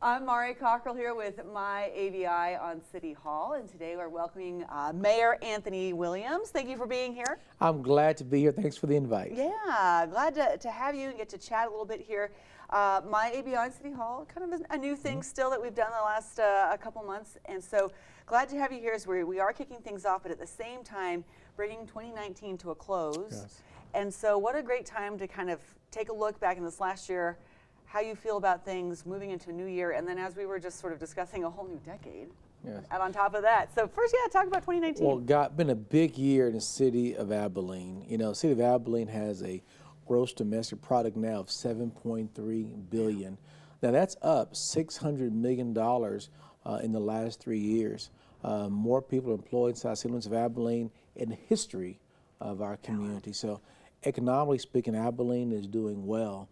I'm Mari Cockrell here with MyABI on City Hall, and today we're welcoming Mayor Anthony Williams. Thank you for being here. I'm glad to be here. Thanks for the invite. Yeah, glad to have you and get to chat a little bit here. MyABI on City Hall, kind of a new thing still that we've done the last a couple months, and so glad to have you here as we are kicking things off, but at the same time bringing 2019 to a close. Yes. And so what a great time to kind of take a look back in this last year, how you feel about things moving into a new year, and then as we were just sort of discussing, a whole new decade. Yes. And on top of that, so first, talk about 2019. Well, been a big year in the city of Abilene. You know, the city of Abilene has a gross domestic product now of $7.3 billion. Now that's up $600 million in the last 3 years. More people are employed inside city limits of Abilene in the history of our community. So economically speaking, Abilene is doing well.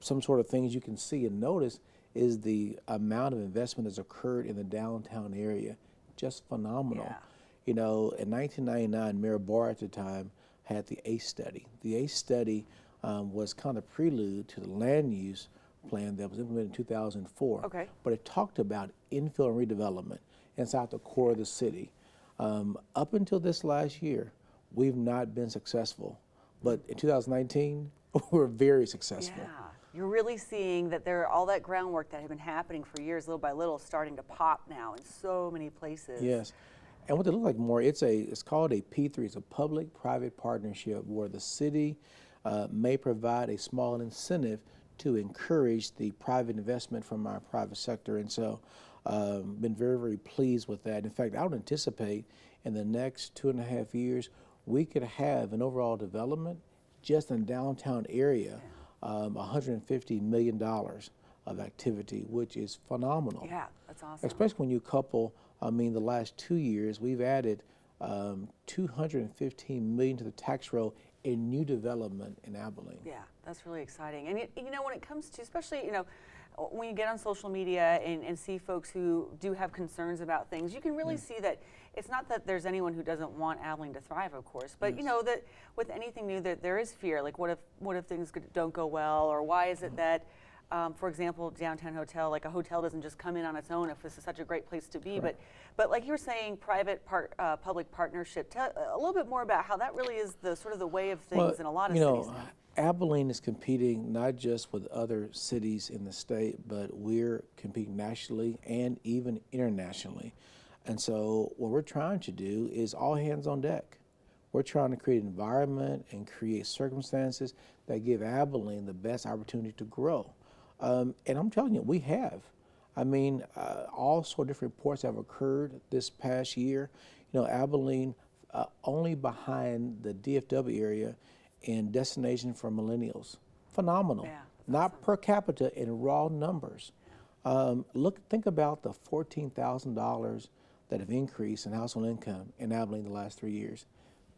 Some sort of things you can see and notice is the amount of investment that's occurred in the downtown area. Just phenomenal. Yeah. You know, in 1999, Mayor Barr at the time had the ACE study. The ACE study was kind of prelude to the land use plan that was implemented in 2004. Okay. But it talked about infill and redevelopment inside the core of the city. Up until this last year, we've not been successful. But in 2019, we're very successful. Yeah, you're really seeing that all that groundwork that had been happening for years, little by little, starting to pop now in so many places. Yes, and what they look like more, it's called a P3. It's a public-private partnership where the city may provide a small incentive to encourage the private investment from our private sector, and so been very, very pleased with that. In fact, I would anticipate in the next 2.5 years we could have an overall development just in the downtown area, $150 million of activity, which is phenomenal. Yeah, that's awesome. Especially when you couple, the last 2 years, we've added $215 million to the tax roll in new development in Abilene. Yeah, that's really exciting. And you know, when it comes to, especially, when you get on social media and see folks who do have concerns about things, you can really see that it's not that there's anyone who doesn't want Abilene to thrive, of course, but that with anything new, that there is fear. Like, what if things don't go well, or why is it that, for example, downtown hotel, like a hotel doesn't just come in on its own if this is such a great place to be. But like you were saying, public partnership. Tell a little bit more about how that really is the sort of the way of things in a lot of cities now. Abilene is competing not just with other cities in the state, but we're competing nationally and even internationally. And so what we're trying to do is all hands on deck. We're trying to create an environment and create circumstances that give Abilene the best opportunity to grow. And I'm telling you, we have. All sort of different reports have occurred this past year. Abilene only behind the DFW area in destination for millennials. Phenomenal. Yeah, not awesome. Per capita in raw numbers. Think about the $14,000 that have increased in household income in Abilene the last 3 years.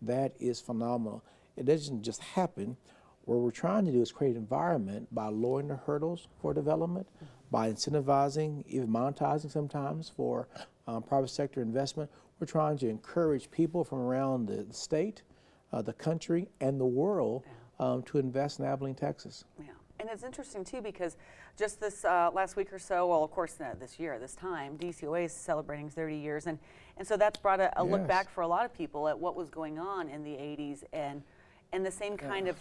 That is phenomenal. It doesn't just happen. What we're trying to do is create an environment by lowering the hurdles for development, by incentivizing, even monetizing sometimes for private sector investment. We're trying to encourage people from around the state, the country, and the world to invest in Abilene, Texas. Yeah. And it's interesting, too, because just this last week or so, well, of course, this year, this time, DCOA is celebrating 30 years. And so that's brought a look back for a lot of people at what was going on in the 80s and the same kind of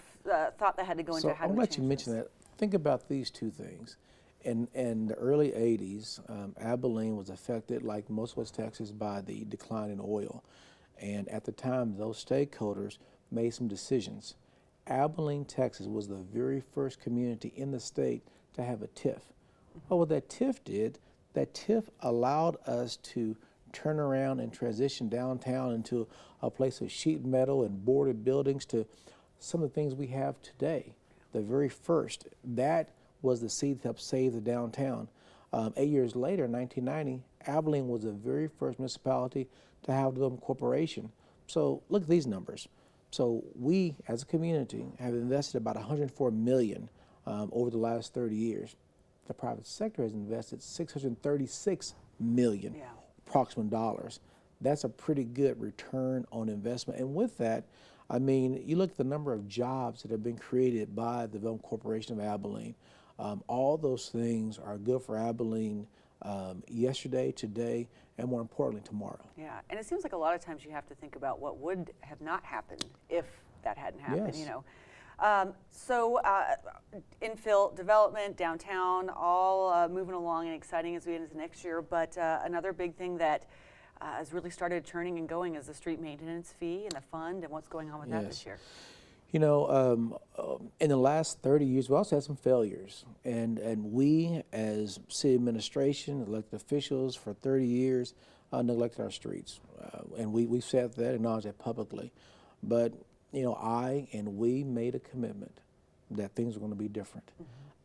thought that had to go into how do we change this. So I'll let you mention that. Think about these two things. In the early 80s, Abilene was affected, like most West Texas, by the decline in oil. And at the time, those stakeholders made some decisions. Abilene, Texas was the very first community in the state to have a TIF. Well, what that TIF did, that TIF allowed us to turn around and transition downtown into a place of sheet metal and boarded buildings to some of the things we have today. The very first, that was the seed that helped save the downtown. 8 years later, in 1990, Abilene was the very first municipality to have their own corporation. So look at these numbers. So we, as a community, have invested about $104 million over the last 30 years. The private sector has invested $636 million, approximate dollars. That's a pretty good return on investment. And with that, you look at the number of jobs that have been created by the Development Corporation of Abilene. All those things are good for Abilene yesterday, today, and more importantly, tomorrow. Yeah, and it seems like a lot of times you have to think about what would have not happened if that hadn't happened, Yes. you know. Infill development, downtown, all moving along and exciting as we get into next year. But another big thing that has really started turning and going is the street maintenance fee and the fund and what's going on with that this year. You know, in the last 30 years, we also had some failures. And we, as city administration, elected officials for 30 years, neglected our streets. And we've said that, acknowledged that publicly. But, you know, I and we made a commitment that things were going to be different.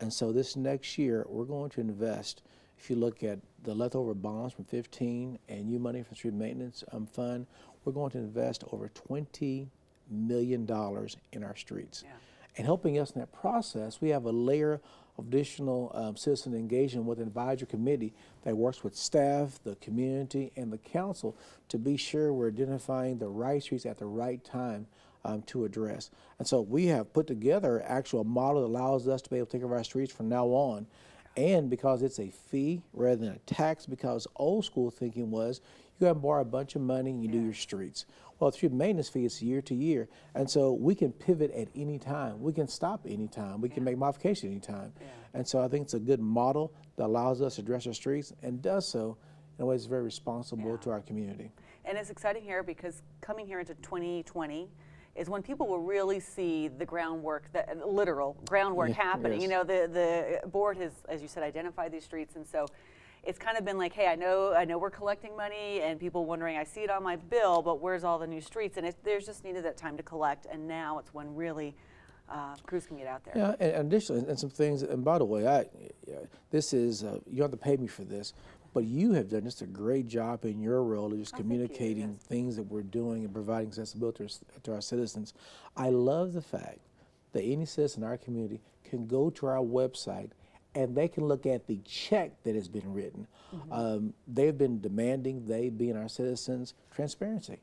And so this next year, we're going to invest. If you look at the leftover bonds from 15 and new money from street maintenance fund, we're going to invest over $20 million in our streets. Yeah. And helping us in that process, we have a layer of additional citizen engagement with an advisory committee that works with staff, the community, and the council to be sure we're identifying the right streets at the right time to address. And so we have put together an actual model that allows us to be able to take care of our streets from now on. And because it's a fee rather than a tax, because old school thinking was you got to borrow a bunch of money and you do your streets. Well, the street maintenance fee is year to year. And so we can pivot at any time. We can stop any time. We can make modifications any time. And so I think it's a good model that allows us to address our streets and does so in a way that's very responsible to our community. And it's exciting here because coming here into 2020 is when people will really see the groundwork, the literal groundwork happening. You know, the board has, as you said, identified these streets, and so it's kind of been like, hey, I know we're collecting money, and people wondering, I see it on my bill, but where's all the new streets? And there's just needed that time to collect, and now it's when really crews can get out there. Yeah, and additionally, and some things, and by the way, this is, you don't have to pay me for this, but you have done just a great job in your role of just communicating things that we're doing and providing accessibility to our citizens. I love the fact that any citizen in our community can go to our website and they can look at the check that has been written. They've been demanding, they being our citizens, transparency.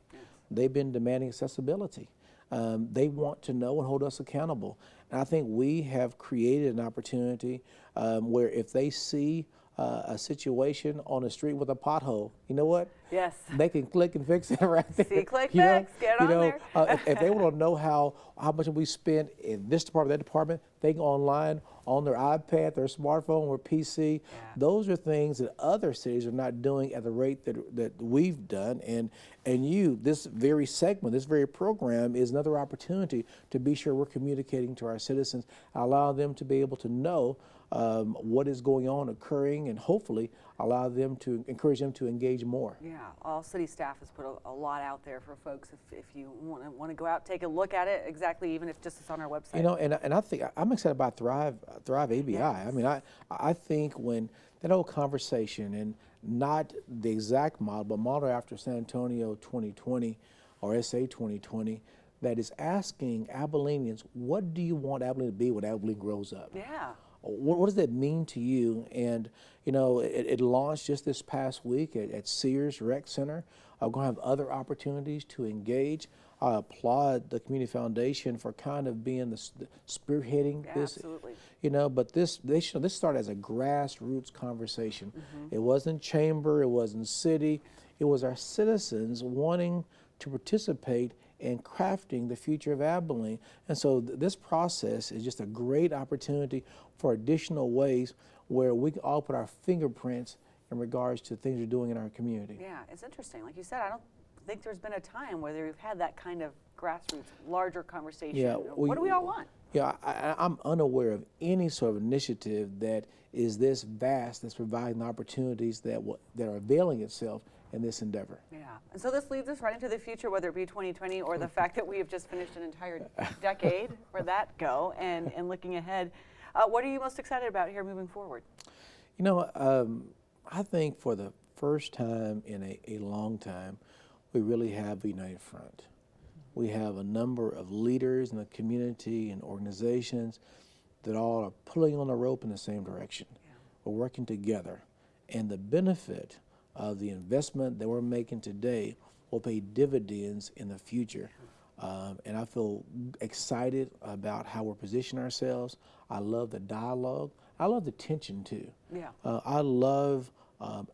They've been demanding accessibility. They want to know and hold us accountable. And I think we have created an opportunity where if they see a situation on the street with a pothole, you know what? Yes. They can click and fix it right there. See, click, fix, get on there. If they want to know how much we spent in this department, that department, they go online on their iPad, their smartphone, or PC. Those are things that other cities are not doing at the rate that we've done. And this very segment, this very program is another opportunity to be sure we're communicating to our citizens, allow them to be able to know what is going on, occurring, and hopefully encourage them to engage more. Yeah, all city staff has put a lot out there for folks if you want to go out, take a look at it, exactly, even if just it's on our website. You know, and I think I'm excited about Thrive ABI. I mean, I think when that whole conversation, and not the exact model, but model after San Antonio 2020 or SA 2020, that is asking Abilenians, what do you want Abilene to be when Abilene grows up? Yeah. What does that mean to you? And, you know, it launched just this past week at Sears Rec Center. We're going to have other opportunities to engage. I applaud the Community Foundation for kind of being the spearheading this. Absolutely. You know, but this started as a grassroots conversation. It wasn't chamber, it wasn't city. It was our citizens wanting to participate in crafting the future of Abilene. And so this process is just a great opportunity for additional ways where we can all put our fingerprints in regards to things we're doing in our community. Yeah, it's interesting. Like you said, I don't think there's been a time where we've had that kind of grassroots, larger conversation. Yeah, what do we all want? Yeah, I'm unaware of any sort of initiative that is this vast, that's providing the opportunities that are availing itself in this endeavor. Yeah, and so this leads us right into the future, whether it be 2020 or the fact that we have just finished an entire decade, where that go, and looking ahead. What are you most excited about here moving forward? You know, I think for the first time in a long time, we really have a united front. We have a number of leaders in the community and organizations that all are pulling on the rope in the same direction. We're working together, and the benefit of the investment that we're making today will pay dividends in the future. And I feel excited about how we're positioning ourselves. I love the dialogue. I love the tension too. Yeah. I love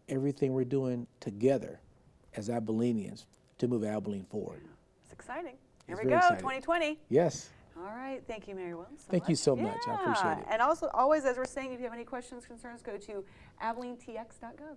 everything we're doing together as Abilenians to move Abilene forward. It's exciting. Here It's we very go, exciting. 2020. Yes. All right, thank you, Mayor Williams. Thank you so much. I appreciate it. And also, always, as we're saying, if you have any questions, concerns, go to AbileneTX.gov.